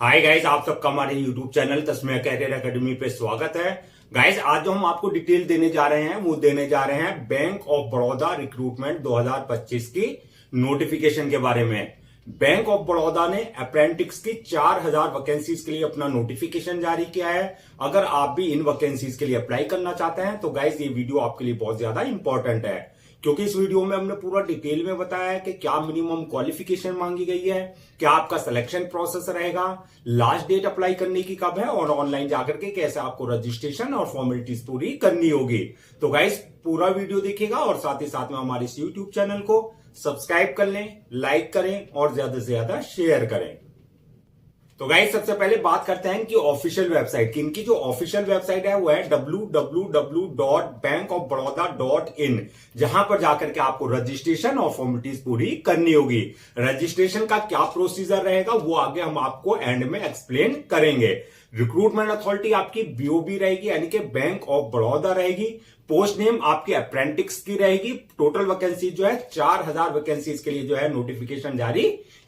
Hi guys, आप सबका हमारे यूट्यूब चैनल तस्मेह कैरियर एकेडमी पे स्वागत है। गाइस, आज जो हम आपको डिटेल देने जा रहे हैं वो देने जा रहे हैं बैंक ऑफ बड़ौदा रिक्रूटमेंट 2025 की नोटिफिकेशन के बारे में। बैंक ऑफ बड़ौदा ने अप्रेंटिस की 4000 वैकेंसीज के लिए अपना नोटिफिकेशन जारी किया है। अगर आप भी इन वैकेंसीज के लिए अप्लाई करना चाहते हैं तो गाइस ये वीडियो आपके लिए बहुत ज्यादा इंपॉर्टेंट है, क्योंकि इस वीडियो में हमने पूरा डिटेल में बताया है कि क्या मिनिमम क्वालिफिकेशन मांगी गई है, क्या आपका सिलेक्शन प्रोसेस रहेगा, लास्ट डेट अप्लाई करने की कब है और ऑनलाइन जाकर के कैसे आपको रजिस्ट्रेशन और फॉर्मेलिटीज पूरी करनी होगी। तो गाइस पूरा वीडियो देखिएगा और साथ ही साथ में हमारे इस यूट्यूब चैनल को सब्सक्राइब कर लें, लाइक करें और ज्यादा से ज्यादा शेयर करें। तो गाइस सबसे पहले बात करते हैं कि ऑफिशियल वेबसाइट की। इनकी जो ऑफिशियल वेबसाइट है वो है www.bankofbaroda.in, जहां पर जाकर के आपको रजिस्ट्रेशन और फॉर्मेलिटीज पूरी करनी होगी। रजिस्ट्रेशन का क्या प्रोसीजर रहेगा वो आगे हम आपको एंड में एक्सप्लेन करेंगे। रिक्रूटमेंट अथॉरिटी आपकी बीओबी रहेगी, यानी कि बैंक ऑफ बड़ौदा रहेगी। पोस्ट नेम आपकी अप्रेंटिस की रहेगी। टोटल वैकेंसी जो है 4000 वैकेंसीज के लिए जो है नोटिफिकेशन जारी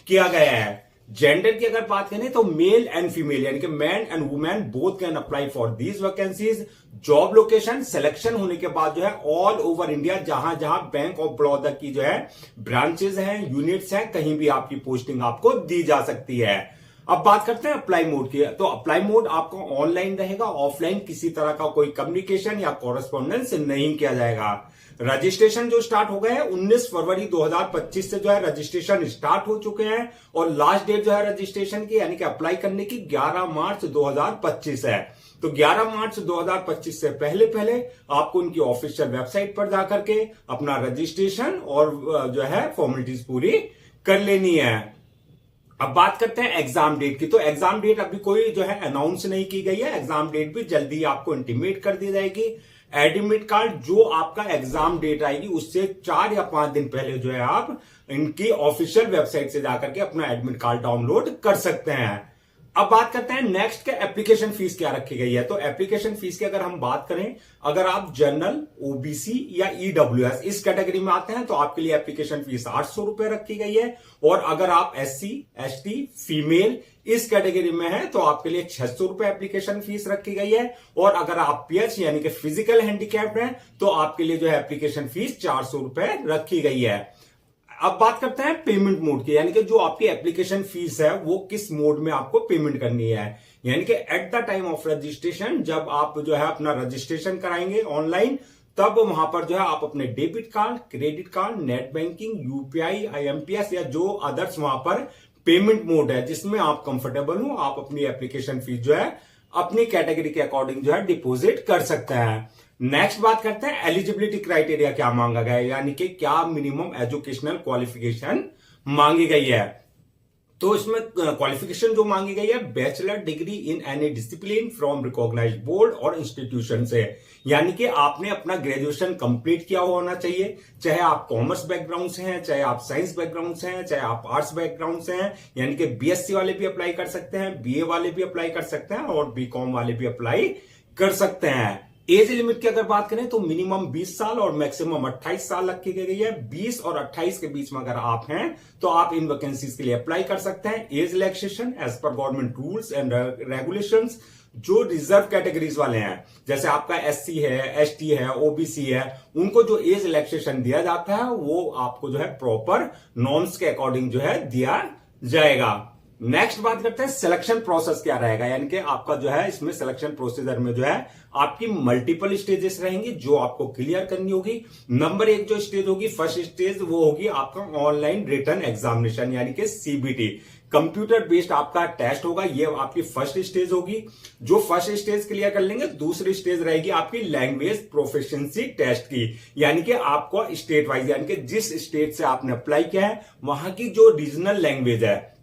किया गया है। जेंडर की अगर बात करें तो मेल एंड फीमेल यानी कि man and women both can apply for these vacancies. Job location selection होने के बाद जो है ऑल ओवर इंडिया, जहां जहां बैंक ऑफ बड़ौदा की जो है ब्रांचेस हैं, यूनिट्स हैं, कहीं भी आपकी पोस्टिंग आपको दी जा सकती है। अब बात करते हैं अप्लाई मोड की। तो अप्लाई मोड आपका ऑनलाइन रहेगा, ऑफलाइन किसी तरह का कोई कम्युनिकेशन या कॉरेस्पॉन्डेंस नहीं किया जाएगा। रजिस्ट्रेशन जो स्टार्ट हो गए हैं 19 फरवरी 2025 से जो है रजिस्ट्रेशन स्टार्ट हो चुके हैं और लास्ट डेट जो है रजिस्ट्रेशन की यानी कि अप्लाई करने की 11 मार्च 2025 है। तो 11 मार्च 2025 से पहले पहले आपको उनकी ऑफिशियल वेबसाइट पर जाकर के अपना रजिस्ट्रेशन और जो है फॉर्मेलिटीज पूरी कर लेनी है। अब बात करते हैं एग्जाम डेट की। तो एग्जाम डेट अभी कोई जो है अनाउंस नहीं की गई है। एग्जाम डेट भी जल्दी आपको इंटीमेट कर दी जाएगी। एडमिट कार्ड जो आपका एग्जाम डेट आएगी उससे 4 या 5 दिन पहले जो है आप इनकी ऑफिशियल वेबसाइट से जाकर के अपना एडमिट कार्ड डाउनलोड कर सकते हैं। अब बात करते हैं नेक्स्ट के एप्लीकेशन फीस क्या रखी गई है। तो एप्लीकेशन फीस की अगर हम बात करें, अगर आप जनरल, ओबीसी या ईडब्ल्यूएस इस कैटेगरी में आते हैं तो आपके लिए एप्लीकेशन फीस 800 रुपए रखी गई है। और अगर आप एससी, एसटी, फीमेल इस कैटेगरी में है तो आपके लिए 600 रुपए एप्लीकेशन फीस रखी गई है। और अगर आप पीएच यानी कि फिजिकल हैंडीकैप्ड हैं तो आपके लिए जो है एप्लीकेशन फीस 400 रुपए रखी गई है। अब बात करते हैं पेमेंट मोड की, यानी कि जो आपकी एप्लीकेशन फीस है वो किस मोड में आपको पेमेंट करनी है। यानी कि at the time of registration, जब आप जो है अपना रजिस्ट्रेशन कराएंगे ऑनलाइन, तब वहां पर जो है आप अपने debit card, credit card, net banking, UPI, IMPS या जो अदर्स वहां पर पेमेंट मोड है जिसमें आप कंफर्टेबल हो, आप अपनी एप्लीकेशन फीस जो है अपनी कैटेगरी के अकॉर्डिंग जो है डिपॉजिट कर सकते हैं। नेक्स्ट बात करते हैं एलिजिबिलिटी क्राइटेरिया क्या मांगा गया है, यानी कि क्या मिनिमम एजुकेशनल क्वालिफिकेशन मांगी गई है। तो इसमें क्वालिफिकेशन जो मांगी गई है bachelor degree in any discipline from recognised board और इंस्टीट्यूशन से, यानी कि आपने अपना ग्रेजुएशन कंप्लीट किया होना चाहिए। चाहे आप कॉमर्स बैकग्राउंड से हैं, चाहे आप साइंस बैकग्राउंड से हैं, चाहे आप आर्ट्स बैकग्राउंड से हैं, यानी कि बीएससी वाले भी अप्लाई कर सकते हैं, बीए वाले भी अप्लाई कर सकते हैं और बीकॉम वाले भी अप्लाई कर सकते हैं। एज लिमिट की अगर बात करें तो मिनिमम 20 साल और मैक्सिमम 28 साल रखी गई है। 20 और 28 के बीच में अगर आप हैं तो आप इन वैकेंसीज के लिए अप्लाई कर सकते हैं। Age relaxation as per government rules and regulations, जो रिजर्व कैटेगरीज वाले हैं जैसे आपका एससी है, एसटी है, ओबीसी है, उनको जो एज रिलैक्सेशन दिया जाता है वो आपको जो है प्रॉपर नॉर्म्स के अकॉर्डिंग जो है दिया जाएगा। नेक्स्ट बात करते हैं सिलेक्शन प्रोसेस क्या रहेगा, यानी कि आपका जो है इसमें सिलेक्शन प्रोसीजर में जो है आपकी मल्टीपल स्टेजेस रहेंगी जो आपको क्लियर करनी होगी। नंबर 1 जो स्टेज होगी, फर्स्ट स्टेज, वो होगी आपका ऑनलाइन रिटन एग्जामिनेशन यानी कि सीबीटी। कंप्यूटर बेस्ड आपका टेस्ट होगा, ये आपकी फर्स्ट स्टेज होगी। जो फर्स्ट स्टेज क्लियर कर लेंगे, दूसरी स्टेज रहेगी आपकी लैंग्वेज प्रोफिशिएंसी टेस्ट की, यानी कि आपको स्टेट वाइज यानी कि जिस स्टेट से आपने अप्लाई किया है वहां की जो रीजनल लैंग्वेज है,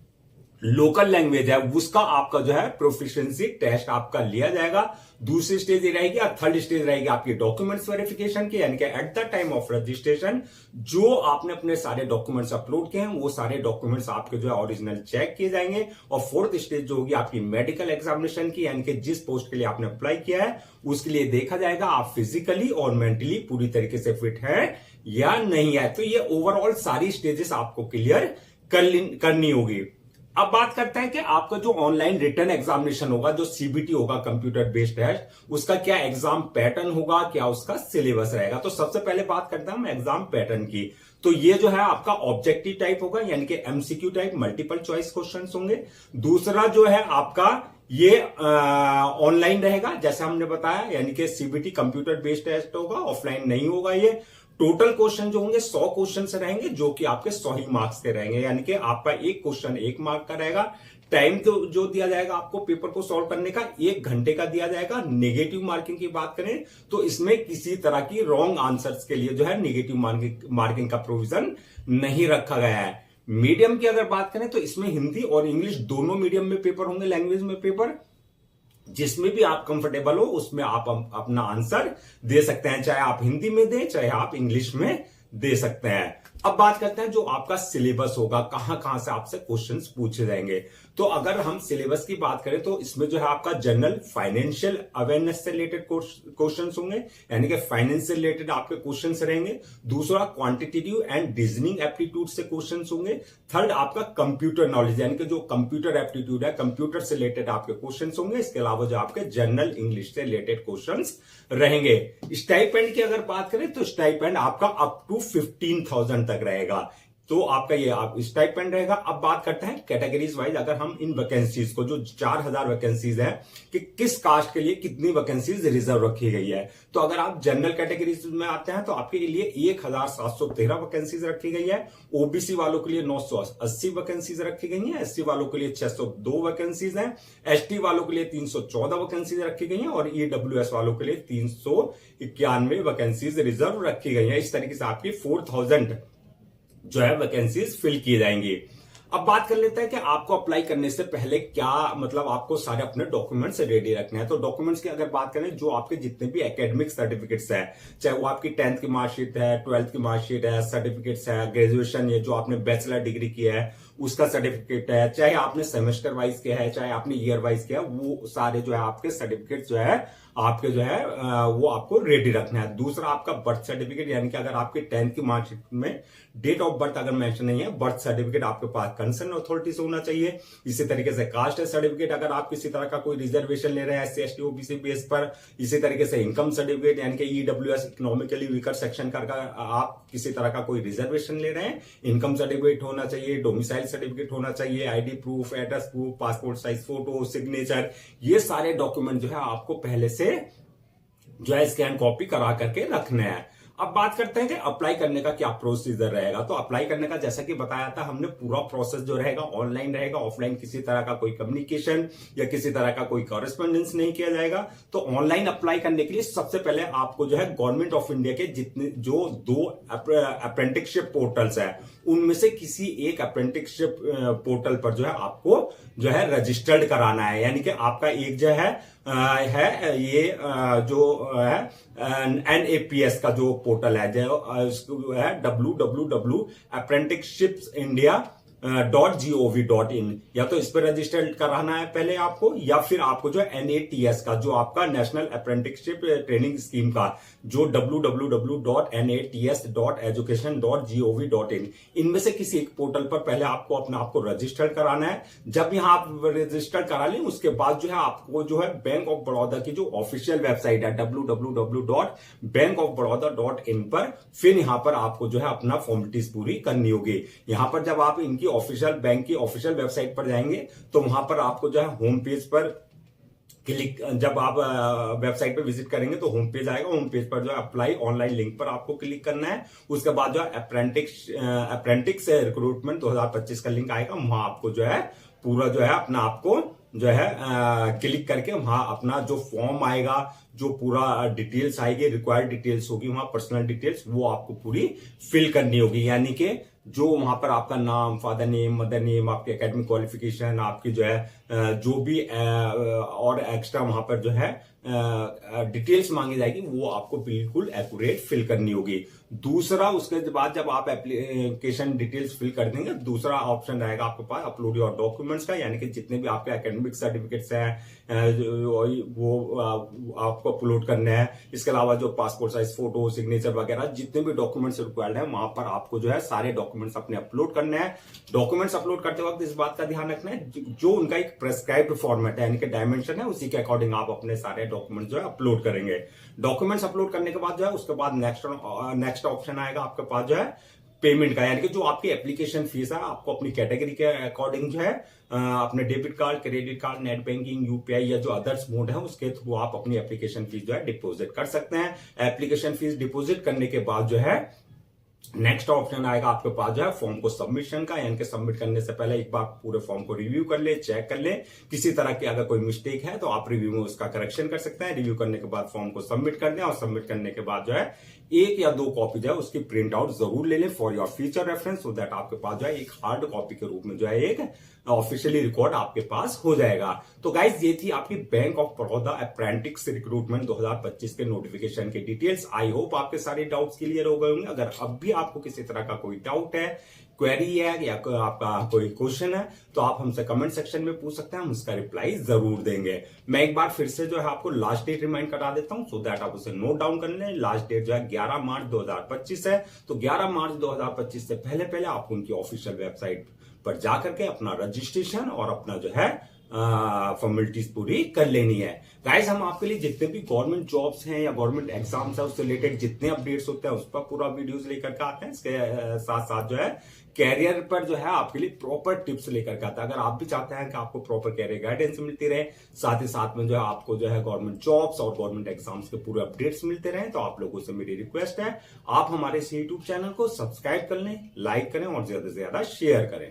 लोकल लैंग्वेज है, उसका आपका जो है प्रोफिशिएंसी टेस्ट आपका लिया जाएगा। दूसरी स्टेज ये रहेगी और थर्ड स्टेज रहेगी आपकी डॉक्यूमेंट्स वेरिफिकेशन की, यानी कि at the time of registration जो आपने अपने सारे डॉक्यूमेंट्स अपलोड किए हैं वो सारे डॉक्यूमेंट्स आपके जो है ओरिजिनल चेक किए जाएंगे। और फोर्थ स्टेज जो होगी आपकी मेडिकल एग्जामिनेशन की, यानी कि जिस पोस्ट के लिए आपने अप्लाई किया है उसके लिए देखा जाएगा आप फिजिकली और मेंटली पूरी तरीके से फिट है या नहीं है। तो ये ओवरऑल सारी स्टेजेस आपको क्लियर करनी होगी। अब बात करते हैं कि आपका जो ऑनलाइन रिटन एग्जामिनेशन होगा, जो सीबीटी होगा, कंप्यूटर बेस्ड टेस्ट, उसका क्या एग्जाम पैटर्न होगा, क्या उसका सिलेबस रहेगा। तो सबसे पहले बात करते हैं हम एग्जाम पैटर्न की। तो ये जो है आपका ऑब्जेक्टिव टाइप होगा, यानी कि MCQ type, multiple choice questions होंगे। दूसरा जो है आपका ये ऑनलाइन रहेगा, जैसे हमने बताया, यानी कि सीबीटी कंप्यूटर बेस्ड टेस्ट होगा, ऑफलाइन नहीं होगा ये। टोटल क्वेश्चन जो होंगे 100 क्वेश्चन से रहेंगे, जो कि आपके 100 ही मार्क्स के रहेंगे, यानी कि आपका एक क्वेश्चन 1 मार्क का रहेगा। टाइम तो जो दिया जाएगा आपको पेपर को सॉल्व करने का 1 घंटे का दिया जाएगा। नेगेटिव मार्किंग की बात करें तो इसमें किसी तरह की रॉन्ग आंसर्स के लिए जो है नेगेटिव मार्किंग का प्रोविजन नहीं रखा गया है। मीडियम की अगर बात करें तो इसमें हिंदी और इंग्लिश दोनों मीडियम में पेपर होंगे, लैंग्वेज में पेपर, जिसमें भी आप कंफर्टेबल हो उसमें आप अपना आंसर दे सकते हैं, चाहे आप हिंदी में दें चाहे आप इंग्लिश में दे सकते हैं। अब बात करते हैं जो आपका सिलेबस होगा, कहां कहां से आपसे क्वेश्चंस पूछे जाएंगे। तो अगर हम सिलेबस की बात करें तो इसमें जो है आपका जनरल फाइनेंशियल अवेयरनेस से रिलेटेड क्वेश्चंस होंगे, यानी कि फाइनेंस से रिलेटेड आपके क्वेश्चंस रहेंगे। दूसरा क्वांटिटेटिव एंड रीजनिंग एप्टीट्यूड से क्वेश्चंस होंगे। थर्ड आपका कंप्यूटर नॉलेज, यानी कि जो कंप्यूटर एप्टीट्यूड है, कंप्यूटर से रिलेटेड आपके क्वेश्चंस होंगे। इसके अलावा जो आपके जनरल इंग्लिश से रिलेटेड क्वेश्चंस रहेंगे। स्टाइपेंड की अगर बात करें तो स्टाइपेंड आपका अप टू 15,000 तक रहेगा, तो आपका ये आप स्टाइपेंड रहेगा। अब बात करते हैं कैटेगरीज वाइज, अगर हम इन वैकेंसीज को, जो 4000 वैकेंसीज है, कि किस कास्ट के लिए कितनी वैकेंसीज रिजर्व रखी गई है। तो अगर आप जनरल कैटेगरीज में आते हैं तो आपके लिए 1713 वैकेंसीज रखी गई है। ओबीसी वालों के लिए 980 वैकेंसीज रखी गई है। एससी वालों के लिए 602 वैकेंसीज हैं। एसटी वालों के लिए 314 वैकेंसीज रखी गई हैं और ईडब्ल्यूएस वालों के लिए 391 वैकेंसीज रिजर्व रखी गई है। इस तरीके से आपकी 4000 जो है वैकेंसीज फिल की जाएंगी। अब बात कर लेते हैं कि आपको अप्लाई करने से पहले क्या, मतलब आपको सारे अपने डॉक्यूमेंट्स रेडी रखने हैं। तो डॉक्यूमेंट्स की अगर बात करें, जो आपके जितने भी एकेडमिक सर्टिफिकेट्स है, चाहे वो आपकी 10th की मार्कशीट है, 12th की मार्कशीट है, सर्टिफिकेट्स है, ग्रेजुएशन ये जो आपने बैचलर डिग्री की है उसका सर्टिफिकेट है, चाहे आपने सेमेस्टर वाइज किया है, चाहे आपने ईयर वाइज किया, वो सारे जो है आपके सर्टिफिकेट जो है आपके जो है वो आपको रेडी रखना है। दूसरा आपका बर्थ सर्टिफिकेट, यानी कि अगर आपके 10th की मार्कशीट में डेट ऑफ बर्थ अगर मेंशन नहीं है, बर्थ सर्टिफिकेट आपके पास कंसर्न अथॉरिटी से होना चाहिए। इसी तरीके से कास्ट सर्टिफिकेट, अगर आप किसी तरह का कोई रिजर्वेशन ले रहे हैं SC ST OBC बेस पर। इसी तरीके से इनकम सर्टिफिकेट, यानी कि ईडब्ल्यूएस इकोनॉमिकली वीकर सेक्शन का आप किसी तरह का कोई रिजर्वेशन ले रहे हैं, इनकम सर्टिफिकेट होना चाहिए। डोमिसाइल सर्टिफिकेट होना चाहिए, ID proof, address proof, passport size photo, signature, ये सारे डॉक्यूमेंट जो है आपको पहले से जो है स्कैन कॉपी करा करके रखने हैं। अब बात करते हैं कि अप्लाई करने का क्या प्रोसीजर रहेगा। तो अप्लाई करने का जैसा कि बताया था हमने, पूरा प्रोसेस जो रहेगा ऑनलाइन रहेगा, ऑफलाइन किसी तरह का कोई कम्युनिकेशन या किसी तरह का कोई कॉरेस्पॉन्डेंस नहीं किया जाएगा। तो ऑनलाइन अप्लाई करने के लिए सबसे पहले आपको जो है गवर्नमेंट ऑफ इंडिया के जितने जो 2 अप्रेंटिसशिप पोर्टल्स है, उनमें से किसी एक अप्रेंटिसशिप पोर्टल पर जो है आपको जो है रजिस्टर्ड कराना है। यानी कि आपका एक जो है ये जो है NAPS का जो पोर्टल है, जो है www.apprenticeshipsindia.gov.in, या तो इस पर रजिस्टर्ड कराना है पहले आपको, या फिर आपको जो NATS का, जो आपका नेशनल अप्रेंटिसशिप ट्रेनिंग स्कीम का, जो www.nats.education.gov.in, इनमें से किसी एक पोर्टल पर पहले आपको अपना आपको रजिस्टर्ड कराना है। जब यहां आप रजिस्टर्ड करा लें, उसके बाद जो है आपको जो है बैंक ऑफ बड़ौदा की जो ऑफिशियल वेबसाइट है www.bankofbaroda.in पर फिर यहां पर आपको जो है अपना फॉर्मेलिटीज पूरी करनी होगी। यहां पर जब आप इनकी ऑफिशियल बैंक की ऑफिशियल वेबसाइट पर जाएंगे तो वहां पर आपको जो है होम पेज पर क्लिक, जब आप वेबसाइट पर विजिट करेंगे तो होम पेज आएगा। होम पेज पर जो है अप्लाई ऑनलाइन लिंक पर आपको क्लिक करना है। उसके बाद जो है अप्रेंटिस रिक्रूटमेंट 2025 का लिंक आएगा, वहां आपको जो है पूरा जो है अपना आपको जो है क्लिक करके वहां अपना जो फॉर्म आएगा, जो पूरा डिटेल्स आएगी, रिक्वायर्ड डिटेल्स होगी, वहां पर्सनल डिटेल्स, वो आपको पूरी फिल करनी होगी। यानी कि जो वहां पर आपका नाम, फादर नेम, मदर नेम, आपके एकेडमिक क्वालिफिकेशन, आपकी जो है जो भी और एक्स्ट्रा वहां पर जो है डिटेल्स मांगी जाएगी, वो आपको बिल्कुल एक्यूरेट फिल करनी होगी। दूसरा उसके बाद जब आप एप्लीकेशन डिटेल्स फिल कर देंगे, दूसरा ऑप्शन रहेगा आपके पास अपलोड योर डॉक्यूमेंट्स का, यानी कि जितने भी आपके एकेडमिक सर्टिफिकेट्स हैं वो आपको अपलोड करने हैं। इसके अलावा जो पासपोर्ट साइज फोटो, सिग्नेचर वगैरह जितने भी डॉक्यूमेंट्स रिक्वायर्ड है, वहां पर आपको जो है सारे डॉक्यूमेंट्स अपने अपलोड करने हैं। डॉक्यूमेंट्स अपलोड करते वक्त इस बात का ध्यान रखना है जो उनका एक प्रेस्क्राइब्ड फॉर्मेट है, यानी कि डायमेंशन है, उसी के अकॉर्डिंग आप अपने सारे डॉक्यूमेंट जो है अपलोड करेंगे। डॉक्यूमेंट्स अपलोड करने के बाद जो है उसके बाद नेक्स्ट ऑप्शन आएगा आपके पास जो है पेमेंट का, यानी कि जो आपकी एप्लीकेशन फीस है आपको अपनी कैटेगरी के अकॉर्डिंग जो है अपने debit card, credit card, net banking, UPI या जो अदर्स मोड है उसके थ्रू आप अपनी एप्लीकेशन फीस जो है डिपॉजिट कर सकते हैं। एप्लीकेशन फीस डिपॉजिट करने के बाद जो है नेक्स्ट ऑप्शन आएगा आपके पास जो है फॉर्म को सबमिशन का, यानी कि सबमिट करने से पहले एक बार पूरे फॉर्म को रिव्यू कर ले, चेक कर ले। किसी तरह की अगर कोई मिस्टेक है तो आप रिव्यू में उसका करेक्शन कर सकते हैं। रिव्यू करने के बाद फॉर्म को सबमिट कर दें और सबमिट करने के बाद जो है 1 या 2 कॉपी जो है उसकी प्रिंट आउट जरूर ले लें for your future reference, so that आपके पास जो है एक हार्ड कॉपी के रूप में जो है एक ऑफिशियली रिकॉर्ड आपके पास हो जाएगा। तो गाइज ये थी आपकी bank of Baroda apprentice recruitment 2025 के नोटिफिकेशन की डिटेल्स। आई होप आपके सारे डाउट्स क्लियर हो गए होंगे। अगर अब भी आपको किसी तरह का कोई डाउट है, क्वेरी है या आपका कोई क्वेश्चन है तो आप हमसे कमेंट सेक्शन में पूछ सकते हैं, हम उसका रिप्लाई जरूर देंगे। मैं एक बार फिर से जो है आपको लास्ट डेट रिमाइंड करा देता हूं सो दैट आप उसे नोट डाउन कर लें। लास्ट डेट जो है 11 मार्च 2025 है। तो 11 मार्च 2025 से पहले पहले आपको उनकी ऑफिशियल वेबसाइट पर जाकर के अपना रजिस्ट्रेशन और अपना जो है फॉर्मेलिटीज पूरी कर लेनी है। गाइस हम आपके लिए जितने भी गवर्नमेंट जॉब्स हैं या गवर्नमेंट एग्जाम्स है उससे रिलेटेड जितने अपडेट्स होते हैं उस पर पूरा वीडियोस लेकर के आते हैं। इसके साथ साथ जो है कैरियर पर जो है आपके लिए प्रॉपर टिप्स लेकर के आता है। अगर आप भी चाहते हैं कि आपको प्रॉपर कैरियर गाइडेंस मिलती रहे, साथ ही साथ में जो है आपको जो है गवर्नमेंट जॉब्स और गवर्नमेंट एग्जाम्स के पूरे अपडेट्स मिलते रहे, तो आप लोगों से मेरी रिक्वेस्ट है आप हमारे इस यूट्यूब चैनल को सब्सक्राइब कर लें, लाइक करें और ज्यादा से ज्यादा शेयर करें।